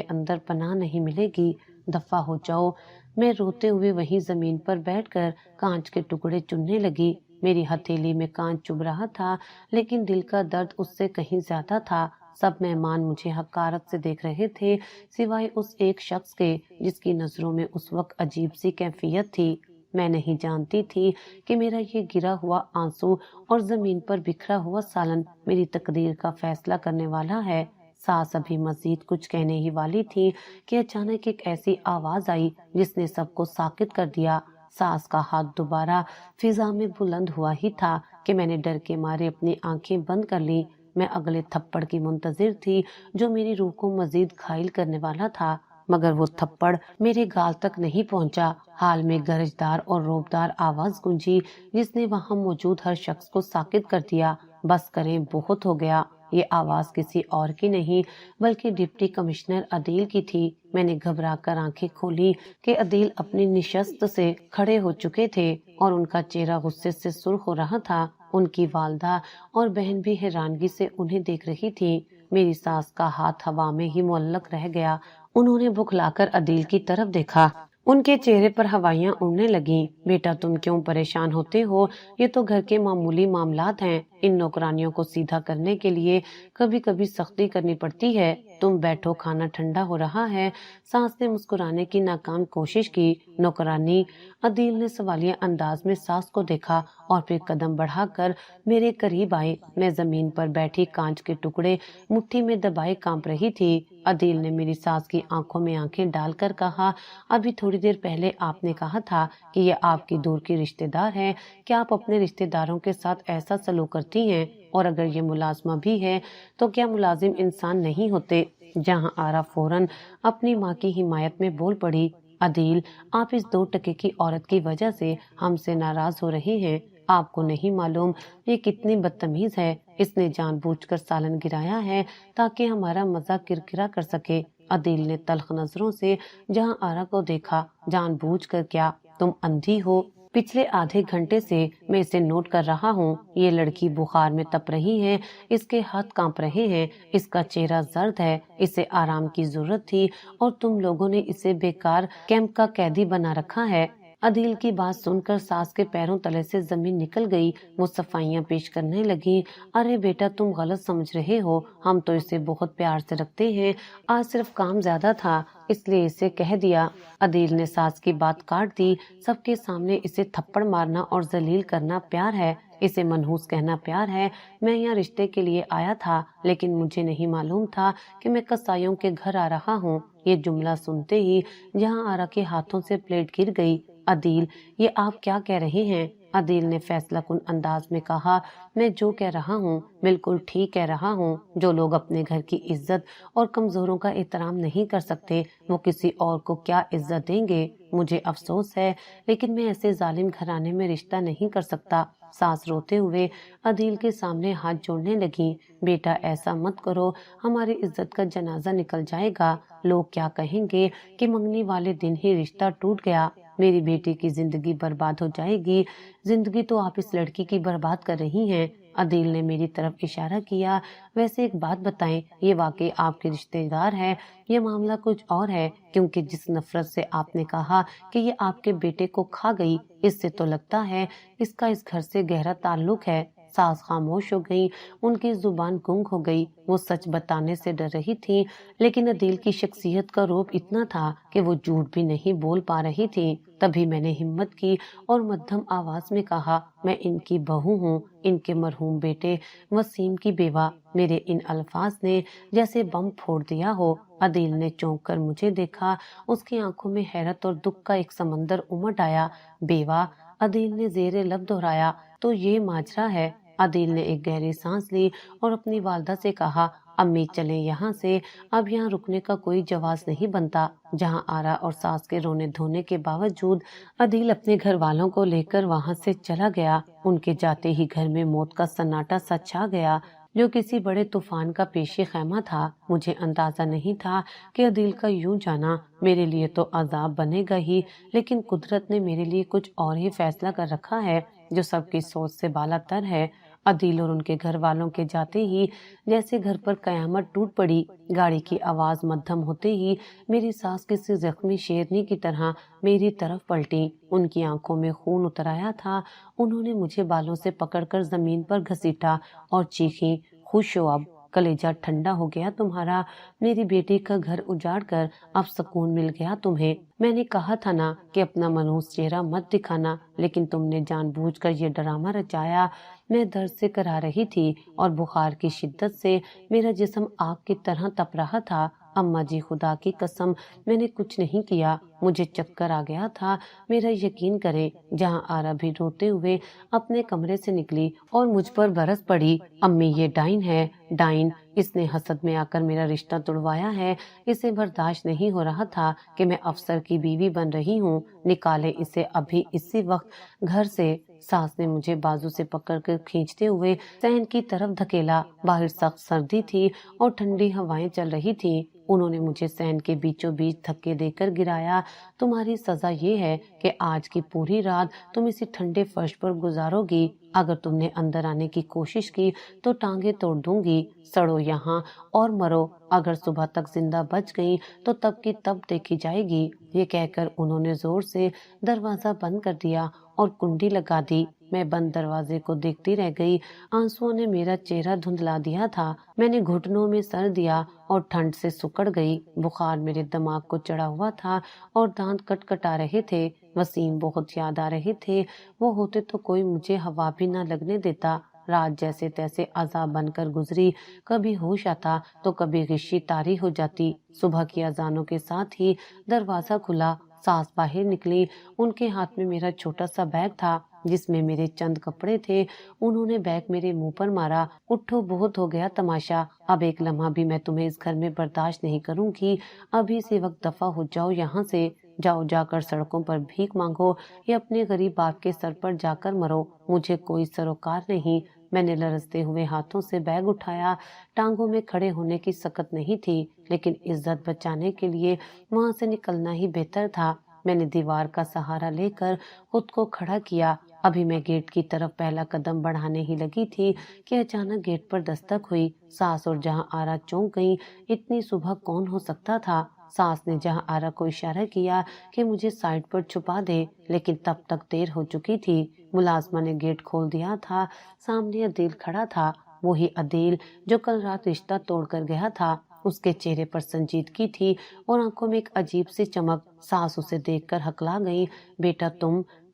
अंदर पनाह नहीं मिलेगी। दफा हो जाओ। मैं रोते हुए वहीं जमीन पर बैठकर कांच के टुकड़े चुनने लगी। मेरी हथेली में कांच चुभ रहा था, लेकिन दिल का दर्द उससे कहीं ज्यादा था। सब मेहमान मुझे हकारत से देख रहे थे, सिवाय उस एक शख्स के जिसकी नजरों में उस वक्त अजीब सी कैफियत थी। मैं नहीं जानती थी कि मेरा ये गिरा हुआ आंसू और जमीन पर बिखरा हुआ सालन मेरी तकदीर का फैसला करने वाला है। सास अभी मजीद कुछ कहने ही वाली थी कि अचानक एक ऐसी आवाज आई जिसने सबको साकित कर दिया। सास का हाथ दोबारा फिजा में बुलंद हुआ ही था कि मैंने डर के मारे अपनी आंखें बंद कर ली। मैं अगले थप्पड़ की मुंतजिर थी जो मेरी रूह को मजीद घायल करने वाला था, मगर वो थप्पड़ मेरे गाल तक नहीं पहुंचा। हाल में गरजदार और रोबदार आवाज गूंजी जिसने वहां मौजूद हर शख्स को साकित कर दिया। बस करें, बहुत हो गया। ये आवाज किसी और की नहीं बल्कि डिप्टी कमिश्नर अदील की थी। मैंने घबरा कर आंखें खोली कि अदील अपनी निशस्त से खड़े हो चुके थे और उनका चेहरा गुस्से से सुर्ख हो रहा था। उनकी वालदा और बहन भी हैरानगी से उन्हें देख रही थी। मेरी सास का हाथ हवा में ही मुअल्लक रह गया। उन्होंने बुखलाकर अदील की तरफ देखा। उनके चेहरे पर हवाइयां उड़ने लगीं। बेटा, तुम क्यों परेशान होते हो? ये तो घर के मामूली मामलात हैं। इन नौकरानियों को सीधा करने के लिए कभी कभी सख्ती करनी पड़ती है। तुम बैठो, खाना ठंडा हो रहा है। सास ने मुस्कुराने की नाकाम कोशिश की। नौकरानी? अदील ने सवालिया अंदाज में सास को देखा और फिर कदम बढ़ाकर मेरे करीब आए। मैं जमीन पर बैठी कांच के टुकड़े मुट्ठी में दबाए कांप रही थी। अदील ने मेरी सास की आंखों में आंखें डालकर कहा, अभी थोड़ी देर पहले आपने कहा था कि ये आपकी दूर की रिश्तेदार है। क्या आप अपने रिश्तेदारों के साथ ऐसा सलूक करती हैं? और अगर ये मुलाजमा भी है तो क्या मुलाजिम इंसान नहीं होते? जहां आरा फौरन अपनी माँ की हिमायत में बोल पड़ी, अदील, आप इस 2 टके की औरत की वजह से हमसे नाराज हो रहे हैं। आपको नहीं मालूम ये कितनी बदतमीज है। इसने जानबूझकर सालन गिराया है ताकि हमारा मजाक किरकिरा कर सके। अदील ने तल्ख नजरों से जहां आरा को देखा। जानबूझकर क्या? तुम अंधी हो? पिछले आधे घंटे से मैं इसे नोट कर रहा हूँ। ये लड़की बुखार में तप रही है, इसके हाथ कांप रहे हैं, इसका चेहरा जर्द है। इसे आराम की जरूरत थी और तुम लोगों ने इसे बेकार कैंप का कैदी बना रखा है। अदील की बात सुनकर सास के पैरों तले से जमीन निकल गई। वो सफाइयां पेश करने लगी। अरे बेटा, तुम गलत समझ रहे हो। हम तो इसे बहुत प्यार से रखते हैं। आज सिर्फ काम ज्यादा था इसलिए इसे कह दिया। अदील ने सास की बात काट दी। सबके सामने इसे थप्पड़ मारना और जलील करना प्यार है? इसे मनहूस कहना प्यार है? मैं यहाँ रिश्ते के लिए आया था, लेकिन मुझे नहीं मालूम था कि मैं कसाईयों के घर आ रहा हूँ। ये जुमला सुनते ही जहाँ आरा के हाथों से प्लेट गिर गई। अदील, ये आप क्या कह रहे हैं? अदील ने फैसलाकुन अंदाज में कहा, मैं जो कह रहा हूँ बिल्कुल ठीक कह रहा हूँ। जो लोग अपने घर की इज्जत और कमजोरों का एहतराम नहीं कर सकते, वो किसी और को क्या इज्जत देंगे? मुझे अफसोस है, लेकिन मैं ऐसे जालिम घराने में रिश्ता नहीं कर सकता। सास रोते हुए अदील के सामने हाथ जोड़ने लगी। बेटा, ऐसा मत करो, हमारी इज्जत का जनाजा निकल जाएगा। लोग क्या कहेंगे कि मंगनी वाले दिन ही रिश्ता टूट गया। मेरी बेटी की जिंदगी बर्बाद हो जाएगी। जिंदगी तो आप इस लड़की की बर्बाद कर रही हैं। अदील ने मेरी तरफ इशारा किया। वैसे एक बात बताएं, ये वाकई आपके रिश्तेदार है? ये मामला कुछ और है, क्योंकि जिस नफरत से आपने कहा कि ये आपके बेटे को खा गई, इससे तो लगता है इसका इस घर से गहरा ताल्लुक है। सास खामोश हो गई, उनकी जुबान गुंग हो गई। वो सच बताने से डर रही थी, लेकिन अदील की शख्सियत का रौब इतना था कि वो झूठ भी नहीं बोल पा रही थी। तभी मैंने हिम्मत की और मध्यम आवाज में कहा, मैं इनकी बहू हूँ, इनके मरहूम बेटे वसीम की बेवा। मेरे इन अल्फाज ने जैसे बम फोड़ दिया हो। अदील ने चौंक कर मुझे देखा, उसकी आंखों में हैरत और दुख का एक समंदर उमड़ आया। बेवा, अदील ने जेरे लब दोहराया, तो ये माजरा है। अदील ने एक गहरी सांस ली और अपनी वालदा से कहा, अम्मी चले यहाँ से, अब यहाँ रुकने का कोई जवाज नहीं बनता। जहाँ आरा और सास के रोने धोने के बावजूद अदील अपने घर वालों को लेकर वहाँ से चला गया। उनके जाते ही घर में मौत का सन्नाटा सा छा गया, जो किसी बड़े तूफान का पेशी खैमा था। मुझे अंदाजा नहीं था कि अदील का यूं जाना मेरे लिए तो अजाब बनेगा ही, लेकिन कुदरत ने मेरे लिए कुछ और ही फैसला कर रखा है, जो सबकी सोच से बालातर है। अदील और उनके घर वालों के जाते ही जैसे घर पर कयामत टूट पड़ी। गाड़ी की आवाज मध्यम होते ही मेरी सास किसी जख्मी शेरनी की तरह मेरी तरफ पलटी। उनकी आंखों में खून उतर आया था। उन्होंने मुझे बालों से पकड़कर जमीन पर घसीटा और चीखी, खुश हो अब, कलेजा ठंडा हो गया तुम्हारा। मेरी बेटी का घर उजाड़ कर अब सुकून मिल गया तुम्हें। मैंने कहा था ना कि अपना मनहूस चेहरा मत दिखाना, लेकिन तुमने जानबूझकर ये ड्रामा रचाया। मैं दर्द से करा रही थी और बुखार की शिद्दत से मेरा जिस्म आग की तरह तप रहा था। अम्मा जी, खुदा की कसम, मैंने कुछ नहीं किया, मुझे चक्कर आ गया था। मेरा यकीन करें। जहाँ आरा भी रोते हुए अपने कमरे से निकली और मुझ पर बरस पड़ी, अम्मी ये डाइन है, डाइन, इसने हसद में आकर मेरा रिश्ता तोड़वाया है। इसे बर्दाश्त नहीं हो रहा था कि मैं अफसर की बीवी बन रही हूँ। निकाले इसे अभी इसी वक्त घर से। सास ने मुझे बाजू से पकड़कर खींचते हुए सहन की तरफ धकेला। बाहर सख्त सर्दी थी और ठंडी हवाएं चल रही थी। उन्होंने मुझे सहन के बीचों बीच धक्के देकर गिराया। तुम्हारी सजा ये है कि आज की पूरी रात तुम इसी ठंडे फर्श पर गुजारोगी। अगर तुमने अंदर आने की कोशिश की तो टांगे तोड़ दूंगी। सड़ो यहाँ और मरो। अगर सुबह तक जिंदा बच गई तो तब की तब देखी जाएगी। ये कहकर उन्होंने जोर से दरवाजा बंद कर दिया और कुंडी लगा दी। मैं बंद दरवाजे को देखती रह गई। आंसुओं ने मेरा चेहरा धुंधला दिया था। मैंने घुटनों में सर दिया और ठंड से सुकड़ गई। बुखार मेरे दिमाग को चढ़ा हुआ था और दांत कटकटा रहे थे। वसीम बहुत याद आ रहे थे। वो होते तो कोई मुझे हवा भी न लगने देता। रात जैसे तैसे अज़ाब बनकर गुजरी। कभी होश आता तो कभी गिशी तारी हो जाती। सुबह की अजानों के साथ ही दरवाजा खुला। सास बाहर निकली। उनके हाथ में मेरा छोटा सा बैग था जिसमें मेरे चंद कपड़े थे। उन्होंने बैग मेरे मुंह पर मारा। उठो, बहुत हो गया तमाशा। अब एक लम्हा भी मैं तुम्हें इस घर में बर्दाश्त नहीं करूंगी। अभी से वक्त दफा हो जाओ यहाँ से। जाओ, जाकर सड़कों पर भीख मांगो या अपने गरीब बाप के सर पर जाकर मरो। मुझे कोई सरोकार नहीं। मैंने लरजते हुए हाथों से बैग उठाया। टांगों में खड़े होने की सकत नहीं थी, लेकिन इज्जत बचाने के लिए वहां से निकलना ही बेहतर था। मैंने दीवार का सहारा लेकर खुद को खड़ा किया। अभी मैं गेट की तरफ पहला कदम बढ़ाने ही लगी थी कि अचानक गेट पर दस्तक हुई। सास और जहां आरा चौंक गईं। इतनी सुबह कौन हो सकता था? सास ने जहां आरा को इशारा किया कि मुझे साइड पर छुपा दे, लेकिन तब तक देर हो चुकी थी। मुलाजमा ने गेट खोल दिया था। सामने अदील खड़ा था, वही अदील जो कल रात रिश्ता तोड़कर गया था। उसके चेहरे पर संजीदगी थी और आंखों में एक अजीब सी चमक। सास उसे देखकर हकला गई। बेटा,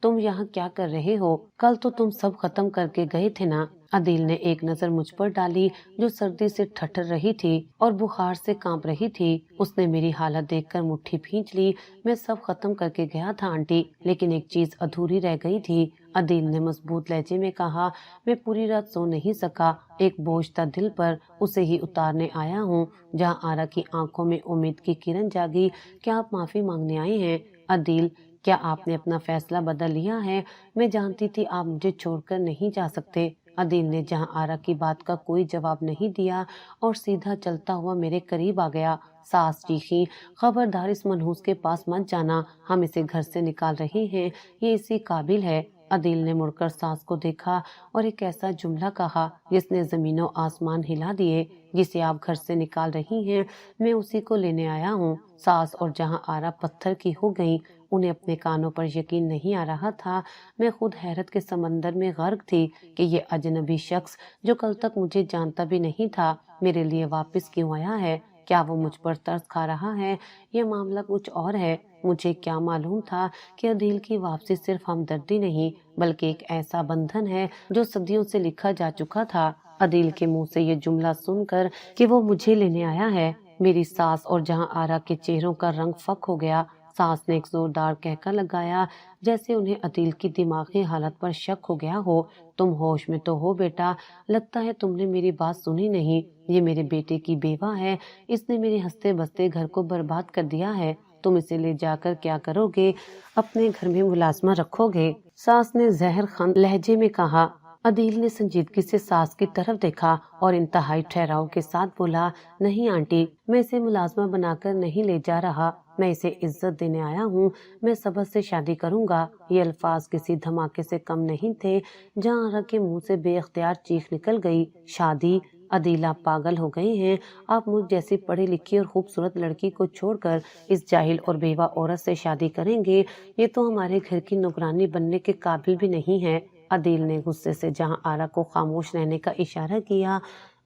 तुम यहाँ क्या कर रहे हो? कल तो तुम सब खत्म करके गए थे ना? अदील ने एक नजर मुझ पर डाली, जो सर्दी से ठठर रही थी और बुखार से कांप रही थी। उसने मेरी हालत देखकर मुट्ठी भींच ली। मैं सब खत्म करके गया था आंटी, लेकिन एक चीज अधूरी रह गई थी। अदील ने मजबूत लहजे में कहा, मैं पूरी रात सो नहीं सका। एक बोझ था दिल पर, उसे ही उतारने आया हूँ। जहाँ आरा की आंखों में उम्मीद की किरण जागी। क्या आप माफी मांगने आए हैं? अदील, क्या आपने अपना फैसला बदल लिया है? मैं जानती थी आप मुझे छोड़कर नहीं जा सकते। अदील ने जहां आरा की बात का कोई जवाब नहीं दिया और सीधा चलता हुआ मेरे करीब आ गया। सास चीखी, खबरदार, इस मनहूस के पास मत जाना। हम इसे घर से निकाल रहे हैं, ये इसी काबिल है। अदील ने मुड़कर सास को देखा और एक ऐसा जुमला कहा जिसने जमीनों आसमान हिला दिए। जिसे आप घर से निकाल रही हैं, मैं उसी को लेने आया हूँ। सास और जहां आरा पत्थर की हो गई। انہیں اپنے کانوں پر یقین نہیں آ رہا تھا۔ میں خود حیرت کے سمندر میں غرق تھی کہ یہ اجنبی شخص جو کل تک مجھے جانتا بھی نہیں تھا میرے لیے واپس کیوں آیا ہے۔ کیا وہ مجھ پر ترس کھا رہا ہے؟ یہ معاملہ کچھ اور ہے۔ مجھے کیا معلوم تھا کہ عدیل کی واپسی صرف ہمدردی نہیں بلکہ ایک ایسا بندھن ہے جو صدیوں سے لکھا جا چکا تھا۔ عدیل کے منہ سے یہ جملہ سن کر کہ وہ مجھے لینے آیا ہے، میری ساس اور جہاں آرا کے چہروں کا رنگ فک ہو گیا۔ ساس نے ایک زوردار کہکا لگایا جیسے انہیں عدیل کی دماغی حالت پر شک ہو گیا ہو۔ تم ہوش میں تو ہو بیٹا؟ لگتا ہے تم نے میری بات سنی نہیں۔ یہ میرے بیٹے کی بیوہ ہے، اس نے میرے ہنستے بستے گھر کو برباد کر دیا ہے۔ تم اسے لے جا کر کیا کرو گے؟ اپنے گھر میں ملازمہ رکھو گے؟ ساس نے زہر خند لہجے میں کہا۔ عدیل نے سنجیدگی سے ساس کی طرف دیکھا اور انتہائی ٹھہراؤ کے ساتھ بولا، نہیں آنٹی، میں اسے ملازمہ بنا کر نہیں لے جا رہا، میں اسے عزت دینے آیا ہوں، میں صبر سے شادی کروں گا۔ یہ الفاظ کسی دھماکے سے کم نہیں تھے۔ جہاں آرا کے منہ سے بے اختیار چیخ نکل گئی، شادی؟ عدیل آپ پاگل ہو گئے ہیں؟ آپ مجھ جیسی پڑھی لکھی اور خوبصورت لڑکی کو چھوڑ کر اس جاہل اور بیوہ عورت سے شادی کریں گے؟ یہ تو ہمارے گھر کی نوکرانی بننے کے قابل بھی نہیں ہے۔ عدیل نے غصے سے جہاں آرا کو خاموش رہنے کا اشارہ کیا،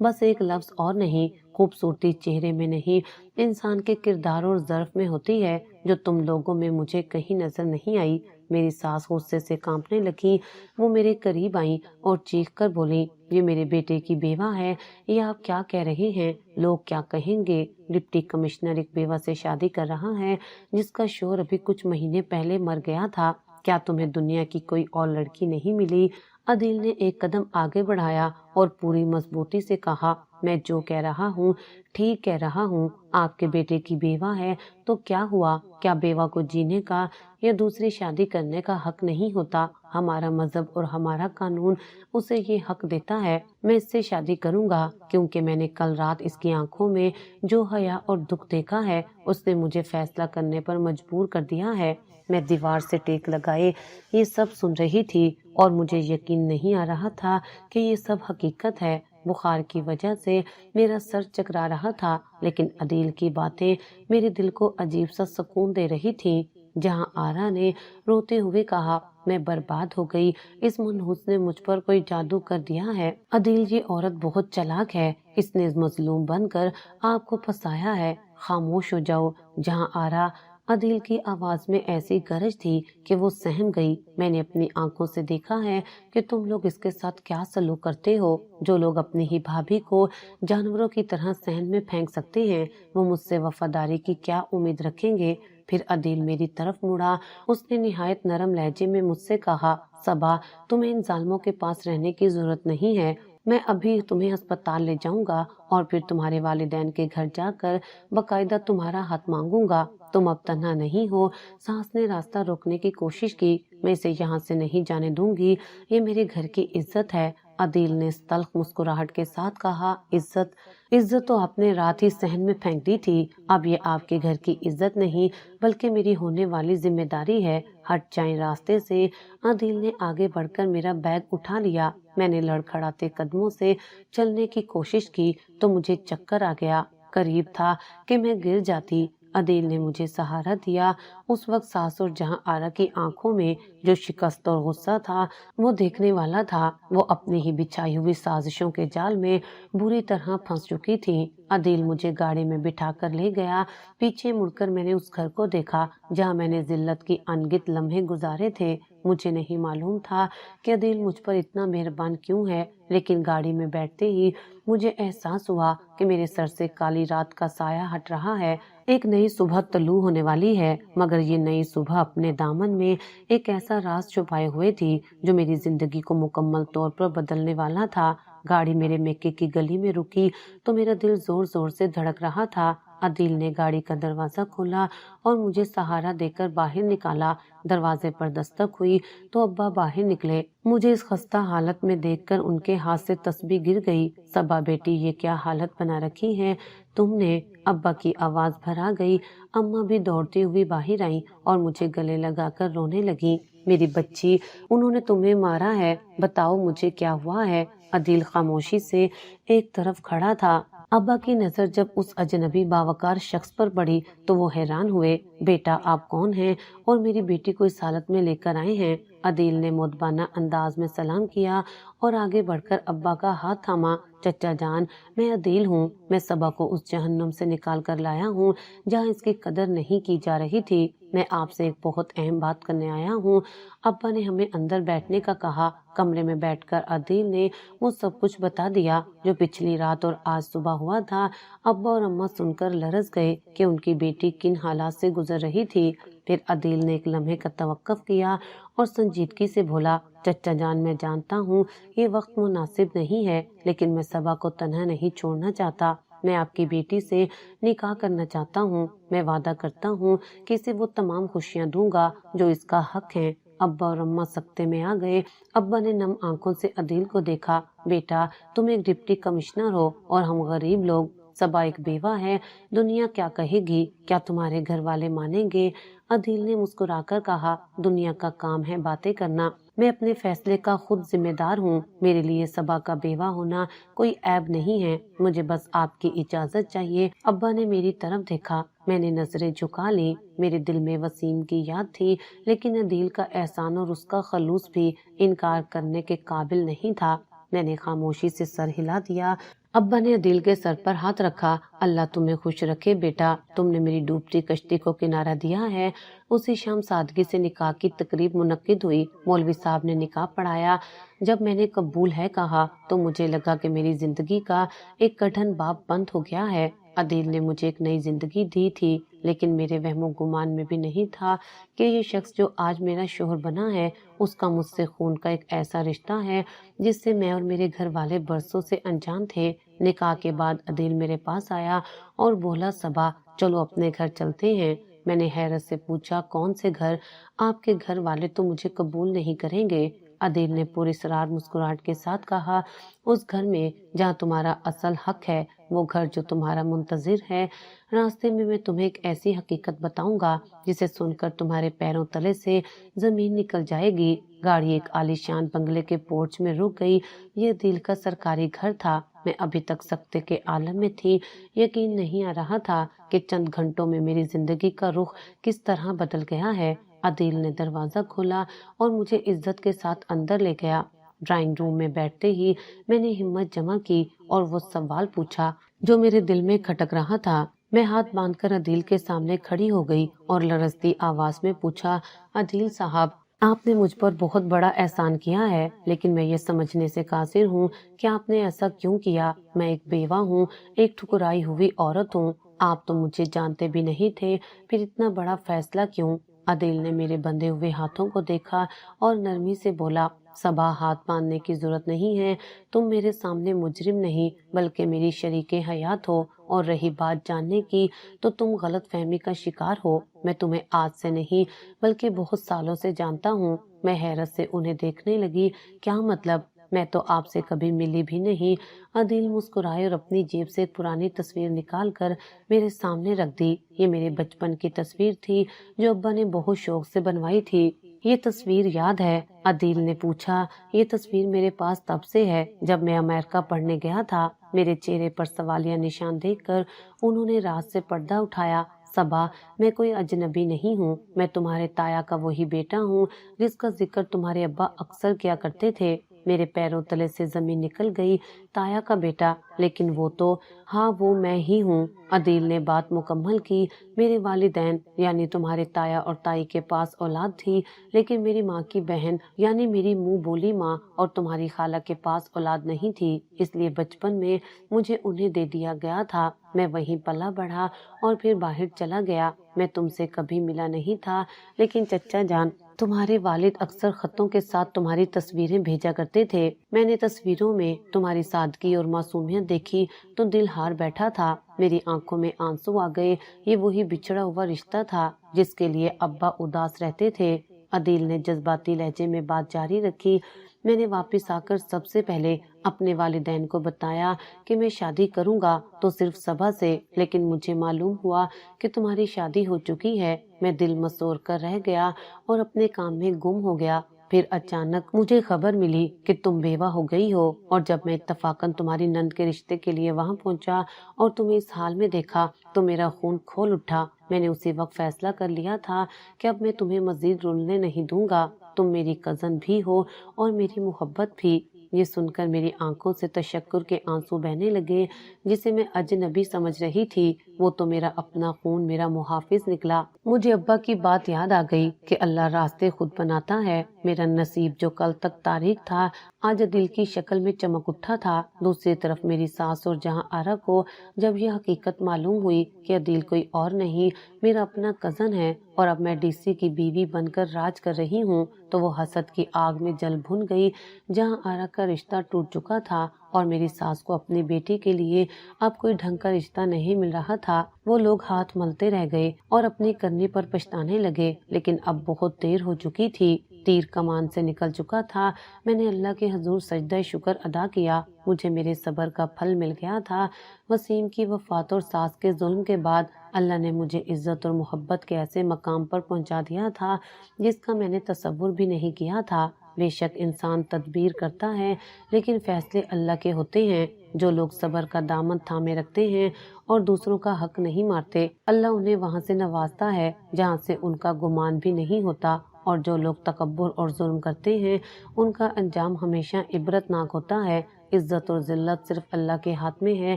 بس ایک لفظ اور نہیں۔ خوبصورتی چہرے میں نہیں، انسان کے کردار اور ظرف میں ہوتی ہے، جو تم لوگوں میں مجھے کہیں نظر نہیں آئی۔ میری ساس غصے سے کانپنے لگی۔ وہ میرے قریب آئیں اور چیخ کر بولیں، یہ میرے بیٹے کی بیوہ ہے، یہ آپ کیا کہہ رہے ہیں؟ لوگ کیا کہیں گے؟ ڈپٹی کمشنر ایک بیوہ سے شادی کر رہا ہے جس کا شوہر ابھی کچھ مہینے پہلے مر گیا تھا۔ کیا تمہیں دنیا کی کوئی اور لڑکی نہیں ملی؟ عدیل نے ایک قدم آگے بڑھایا اور پوری مضبوطی سے کہا، میں جو کہہ رہا ہوں ٹھیک کہہ رہا ہوں۔ آپ کے بیٹے کی بیوہ ہے تو کیا ہوا؟ کیا بیوہ کو جینے کا یا دوسری شادی کرنے کا حق نہیں ہوتا؟ ہمارا مذہب اور ہمارا قانون اسے یہ حق دیتا ہے۔ میں اس سے شادی کروں گا کیونکہ میں نے کل رات اس کی آنکھوں میں جو حیا اور دکھ دیکھا ہے اس نے مجھے فیصلہ کرنے پر مجبور کر دیا ہے۔ میں دیوار سے ٹیک لگائے یہ سب سن رہی تھی اور مجھے یقین نہیں آ رہا تھا کہ یہ سب حقیقت ہے۔ بخار کی وجہ سے میرا سر چکرا رہا تھا لیکن عدیل کی باتیں میرے دل کو عجیب سا سکون دے رہی تھیں۔ جہاں آرا نے روتے ہوئے کہا، میں برباد ہو گئی، اس منحوس نے مجھ پر کوئی جادو کر دیا ہے۔ عدیل یہ عورت بہت چالاک ہے، اس نے مظلوم بن کر آپ کو پھنسایا ہے۔ خاموش ہو جاؤ۔ جہاں آرا عدیل کی آواز میں ایسی گرج تھی کہ وہ سہم گئی۔ میں نے اپنی آنکھوں سے دیکھا ہے کہ تم لوگ اس کے ساتھ کیا سلوک کرتے ہو۔ جو لوگ اپنی ہی بھابھی کو جانوروں کی طرح صحن میں پھینک سکتے ہیں وہ مجھ سے وفاداری کی کیا امید رکھیں گے؟ پھر عدیل میری طرف مڑا۔ اس نے نہایت نرم لہجے میں مجھ سے کہا، صبا، تمہیں ان ظالموں کے پاس رہنے کی ضرورت نہیں ہے، میں ابھی تمہیں ہسپتال لے جاؤں گا اور پھر تمہارے والدین کے گھر جا کر باقاعدہ تمہارا ہاتھ مانگوں گا۔ تم اب تنہا نہیں ہو۔ ساس نے راستہ روکنے کی کوشش کی، میں اسے یہاں سے نہیں جانے دوں گی، یہ میرے گھر کی عزت ہے۔ عدیل نے تلخ مسکراہٹ کے ساتھ کہا، عزت تو آپ نے رات ہی صحن میں پھینک دی تھی، اب یہ آپ کے گھر کی عزت نہیں بلکہ میری ہونے والی ذمہ داری ہے، ہٹ جائیں راستے سے۔ عدیل نے آگے بڑھ کر میرا بیگ اٹھا لیا۔ میں نے لڑکھڑاتے قدموں سے چلنے کی کوشش کی تو مجھے چکر آ گیا، قریب تھا کہ میں گر جاتی۔ عدیل نے مجھے سہارا دیا۔ اس وقت ساس اور جہاں آرا کی آنکھوں میں جو شکست اور غصہ تھا وہ دیکھنے والا تھا۔ وہ اپنی ہی بچھائی ہوئی سازشوں کے جال میں بری طرح پھنس چکی تھی۔ عدیل مجھے گاڑی میں بٹھا کر لے گیا۔ پیچھے مڑ کر میں نے اس گھر کو دیکھا جہاں میں نے ذلت کی انگت لمحے گزارے تھے۔ مجھے نہیں معلوم تھا کہ عدیل مجھ پر اتنا مہربان کیوں ہے، لیکن گاڑی میں بیٹھتے ہی مجھے احساس ہوا کہ میرے سر سے کالی رات کا سایہ ہٹ رہا ہے۔ ایک نئی صبح طلوع ہونے والی ہے، مگر یہ نئی صبح اپنے دامن میں ایک ایسا راز چھپائے ہوئے تھی جو میری زندگی کو مکمل طور پر بدلنے والا تھا۔ گاڑی میرے میکے کی گلی میں رکی تو میرا دل زور زور سے دھڑک رہا تھا۔ عدیل نے گاڑی کا دروازہ کھولا اور مجھے سہارا دے کر باہر نکالا۔ دروازے پر دستک ہوئی تو ابا باہر نکلے۔ مجھے اس خستہ حالت میں دیکھ کر ان کے ہاتھ سے تسبیح گر گئی۔ صبا بیٹی، یہ کیا حالت بنا رکھی ہے تم نے؟ ابا کی آواز بھر آ گئی۔ اماں بھی دوڑتی ہوئی باہر آئیں اور مجھے گلے لگا کر رونے لگیں۔ میری بچی، انہوں نے تمہیں مارا ہے، بتاؤ مجھے کیا ہوا ہے؟ عدیل خاموشی سے ایک طرف کھڑا تھا۔ ابا کی نظر جب اس اجنبی باوقار شخص پر پڑی تو وہ حیران ہوئے۔ بیٹا آپ کون ہیں اور میری بیٹی کو اس حالت میں لے کر آئے ہیں؟ عدیل نے مؤدبانہ انداز میں سلام کیا اور آگے بڑھ کر ابا کا ہاتھ تھاما۔ چچا جان، میں عدیل ہوں، میں صبا کو اس جہنم سے نکال کر لایا ہوں جہاں اس کی قدر نہیں کی جا رہی تھی۔ میں آپ سے ایک بہت اہم بات کرنے آیا ہوں۔ ابا نے ہمیں اندر بیٹھنے کا کہا۔ کمرے میں بیٹھ کر عدیل نے وہ سب کچھ بتا دیا جو پچھلی رات اور آج صبح ہوا تھا۔ ابا اور اماں سن کر لرز گئے کہ ان کی بیٹی کن حالات سے گزر رہی تھی۔ پھر عدیل نے ایک لمحے کا توقف کیا اور سنجیدگی سے بولا، چچا جان، میں جانتا ہوں یہ وقت مناسب نہیں ہے، لیکن میں صبا کو تنہا نہیں چھوڑنا چاہتا۔ میں آپ کی بیٹی سے نکاح کرنا چاہتا ہوں۔ میں وعدہ کرتا ہوں کہ اسے وہ تمام خوشیاں دوں گا جو اس کا حق ہے۔ ابا اور اماں سکتے میں آ گئے۔ ابا نے نم آنکھوں سے عدیل کو دیکھا۔ بیٹا، تم ایک ڈپٹی کمشنر ہو اور ہم غریب لوگ۔ صبا ایک بیوہ ہے، دنیا کیا کہے گی؟ کیا تمہارے گھر والے مانیں گے؟ عدیل نے مسکرا کر کہا، دنیا کا کام ہے باتیں کرنا، میں اپنے فیصلے کا خود ذمہ دار ہوں۔ میرے لیے صبا کا بیوہ ہونا کوئی عیب نہیں ہے، مجھے بس آپ کی اجازت چاہیے۔ ابا نے میری طرف دیکھا، میں نے نظریں جھکا لی۔ میرے دل میں وسیم کی یاد تھی، لیکن عدیل کا احسان اور اس کا خلوص بھی انکار کرنے کے قابل نہیں تھا۔ میں نے خاموشی سے سر ہلا دیا۔ ابا نے عدیل کے سر پر ہاتھ رکھا۔ اللہ تمہیں خوش رکھے بیٹا، تم نے میری ڈوبتی کشتی کو کنارہ دیا ہے۔ اسی شام سادگی سے نکاح کی تقریب منعقد ہوئی۔ مولوی صاحب نے نکاح پڑھایا۔ جب میں نے قبول ہے کہا تو مجھے لگا کہ میری زندگی کا ایک کٹھن باب بند ہو گیا ہے۔ عدیل نے مجھے ایک نئی زندگی دی تھی، لیکن میرے وہم و گمان میں بھی نہیں تھا کہ یہ شخص جو آج میرا شوہر بنا ہے، اس کا مجھ سے خون کا ایک ایسا رشتہ ہے جس سے میں اور میرے گھر والے برسوں سے انجان تھے۔ نکاح کے بعد عدیل میرے پاس آیا اور بولا، صبا چلو اپنے گھر چلتے ہیں۔ میں نے حیرت سے پوچھا، کون سے گھر؟ آپ کے گھر والے تو مجھے قبول نہیں کریں گے۔ عدیل نے پراسرار مسکراہٹ کے ساتھ کہا، اس گھر میں جہاں تمہارا اصل حق ہے، وہ گھر جو تمہارا منتظر ہے۔ راستے میں تمہیں ایک ایسی حقیقت بتاؤں گا جسے سن کر تمہارے پیروں تلے سے زمین نکل جائے گی۔ گاڑی ایک عالیشان بنگلے کے پورچ میں رک گئی۔ یہ عدیل کا سرکاری گھر تھا۔ میں ابھی تک سکتے کے عالم میں تھی۔ یقین نہیں آ رہا تھا کہ چند گھنٹوں میں میری زندگی کا رخ کس طرح بدل گیا ہے۔ عدیل نے دروازہ کھولا اور مجھے عزت کے ساتھ اندر لے گیا۔ ڈرائنگ روم میں بیٹھتے ہی میں نے ہمت جمع کی اور وہ سوال پوچھا جو میرے دل میں کھٹک رہا تھا۔ میں ہاتھ باندھ کر عدیل کے سامنے کھڑی ہو گئی اور لرزتی آواز میں پوچھا، عدیل صاحب، آپ نے مجھ پر بہت بڑا احسان کیا ہے، لیکن میں یہ سمجھنے سے قاصر ہوں کہ آپ نے ایسا کیوں کیا۔ میں ایک بیوہ ہوں، ایک ٹھکرائی ہوئی عورت ہوں۔ آپ تو مجھے جانتے بھی نہیں تھے، پھر اتنا بڑا فیصلہ کیوں؟ عدیل نے میرے بندھے ہوئے ہاتھوں کو دیکھا اور نرمی سے بولا، صبا ہاتھ باندھنے کی ضرورت نہیں ہے، تم میرے سامنے مجرم نہیں بلکہ میری شریک حیات ہو، اور رہی بات جاننے کی تو تم غلط فہمی کا شکار ہو۔ میں تمہیں آج سے نہیں بلکہ بہت سالوں سے جانتا ہوں۔ میں حیرت سے انہیں دیکھنے لگی، کیا مطلب؟ میں تو آپ سے کبھی ملی بھی نہیں۔ عدیل مسکرائے اور اپنی جیب سے ایک پرانی تصویر نکال کر میرے سامنے رکھ دی۔ یہ میرے بچپن کی تصویر تھی جو ابا نے بہت شوق سے بنوائی تھی۔ یہ تصویر یاد ہے؟ عدیل نے پوچھا۔ یہ تصویر میرے پاس تب سے ہے جب میں امریکہ پڑھنے گیا تھا۔ میرے چہرے پر سوالیہ نشان دیکھ کر انہوں نے راز سے پردہ اٹھایا۔ صبا، میں کوئی اجنبی نہیں ہوں، میں تمہارے تایا کا وہی بیٹا ہوں جس کا ذکر تمہارے ابا اکثر کیا کرتے تھے۔ میرے پیروں تلے سے زمین نکل گئی۔ تایا کا بیٹا؟ لیکن وہ تو، ہاں وہ میں ہی ہوں۔ عدیل نے بات مکمل کی، میرے والدین یعنی تمہارے تایا اور تائی کے پاس اولاد تھی، لیکن میری ماں کی بہن یعنی میری منہ بولی ماں اور تمہاری خالہ کے پاس اولاد نہیں تھی، اس لیے بچپن میں مجھے انہیں دے دیا گیا تھا۔ میں وہیں پلا بڑھا اور پھر باہر چلا گیا۔ میں تم سے کبھی ملا نہیں تھا، لیکن چچا جان، تمہارے والد اکثر خطوں کے ساتھ تمہاری تصویریں بھیجا کرتے تھے۔ میں نے تصویروں میں تمہاری سادگی اور معصومیت دیکھی تو دل ہار بیٹھا تھا، میری آنکھوں میں آنسو آ گئے۔ یہ وہی بچھڑا ہوا رشتہ تھا جس کے لیے ابا اداس رہتے تھے۔ عدیل نے جذباتی لہجے میں بات جاری رکھی، میں نے واپس آ کر سب سے پہلے اپنے والدین کو بتایا کہ میں شادی کروں گا تو صرف صبا سے، لیکن مجھے معلوم ہوا کہ تمہاری شادی ہو چکی ہے۔ میں دل مسور کر رہ گیا اور اپنے کام میں گم ہو گیا۔ پھر اچانک مجھے خبر ملی کہ تم بیوہ ہو گئی ہو، اور جب میں اتفاقاً تمہاری نند کے رشتے کے لیے وہاں پہنچا اور تمہیں اس حال میں دیکھا تو میرا خون کھول اٹھا۔ میں نے اسی وقت فیصلہ کر لیا تھا کہ اب میں تمہیں مزید رلنے نہیں دوں گا۔ تم میری کزن بھی ہو اور میری محبت بھی۔ یہ سن کر میری آنکھوں سے تشکر کے آنسو بہنے لگے۔ جسے میں اجنبی سمجھ رہی تھی وہ تو میرا اپنا خون، میرا محافظ نکلا۔ مجھے ابا کی بات یاد آ گئی کہ اللہ راستے خود بناتا ہے۔ میرا نصیب جو کل تک تاریک تھا آج دل کی شکل میں چمک اٹھا تھا۔ دوسری طرف میری ساس اور جہاں آرا کو جب یہ حقیقت معلوم ہوئی کہ عدیل کوئی اور نہیں، میرا اپنا کزن ہے، اور اب میں ڈی سی کی بیوی بن کر راج کر رہی ہوں، تو وہ حسد کی آگ میں جل بھن گئی۔ جہاں آرا کا رشتہ ٹوٹ چکا تھا اور میری ساس کو اپنی بیٹی کے لیے اب کوئی ڈھنگ کا رشتہ نہیں مل رہا تھا، وہ لوگ ہاتھ ملتے رہ گئے اور اپنے کرنے پر پچھتانے لگے۔ لیکن اب بہت دیر ہو چکی تھی، تیر کمان سے نکل چکا تھا۔ میں نے اللہ کے حضور سجدہ شکر ادا کیا۔ مجھے میرے صبر کا پھل مل گیا تھا۔ وسیم کی وفات اور ساس کے ظلم کے بعد اللہ نے مجھے عزت اور محبت کے ایسے مقام پر پہنچا دیا تھا جس کا میں نے تصور بھی نہیں کیا تھا۔ بے شک انسان تدبیر کرتا ہے لیکن فیصلے اللہ کے ہوتے ہیں۔ جو لوگ صبر کا دامن تھامے رکھتے ہیں اور دوسروں کا حق نہیں مارتے، اللہ انہیں وہاں سے نوازتا ہے جہاں سے ان کا گمان بھی نہیں ہوتا، اور جو لوگ تکبر اور ظلم کرتے ہیں ان کا انجام ہمیشہ عبرتناک ہوتا ہے۔ عزت اور ذلت صرف اللہ کے ہاتھ میں ہے،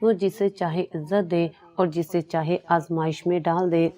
وہ جسے چاہے عزت دے اور جسے چاہے آزمائش میں ڈال دے۔